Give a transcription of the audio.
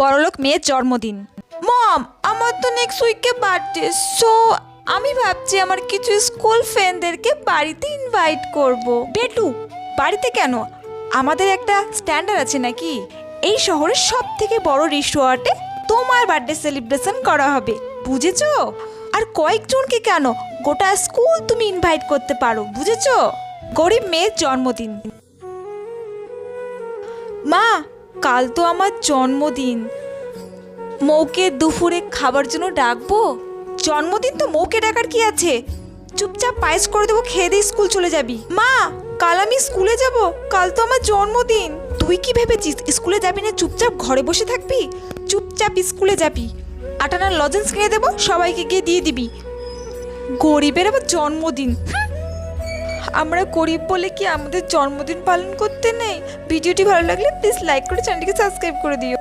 বড়লোক মেয়ের জন্মদিন। মম, আমার তো নেক্সট উইকে বার্থডে, সো আমি ভাবছি আমার কিছু স্কুল ফ্রেন্ডদেরকে বাড়িতে ইনভাইট করব। বেটু, বাড়িতে কেন? আমাদের একটা স্ট্যান্ডার্ড আছে নাকি? এই শহরের সব থেকে বড় রিসোর্টে তোমার বার্থডে সেলিব্রেশন করা হবে, বুঝেছো? আর কয়েকজনকে কেন, গোটা স্কুল তুমি ইনভাইট করতে পারো, বুঝেছো? গরিব মেয়ের জন্মদিন। মা, কাল তো আমার জন্মদিন, মৌকে দুপুরে খাবার জন্য ডাকবো? জন্মদিন তো মৌকে ডাকার কি আছে? চুপচাপ পায়েস করে দেবো, খেয়ে দিয়ে স্কুল চলে যাবি। মা, কাল আমি স্কুলে যাব, কাল তো আমার জন্মদিন। তুই কি ভেবেছিস স্কুলে যাবি না চুপচাপ ঘরে বসে থাকবি? চুপচাপ স্কুলে যাবি, আটানার লজেন্স কিনে দেবো, সবাইকে গিয়ে দিয়ে দিবি। গরিবের আবার জন্মদিন। আমরা গরিব বলে কি আমাদের জন্মদিন পালন করতে নেই? ভিডিওটি ভালো লাগলে প্লিজ লাইক করে চ্যানেলটিকে সাবস্ক্রাইব করে দিও।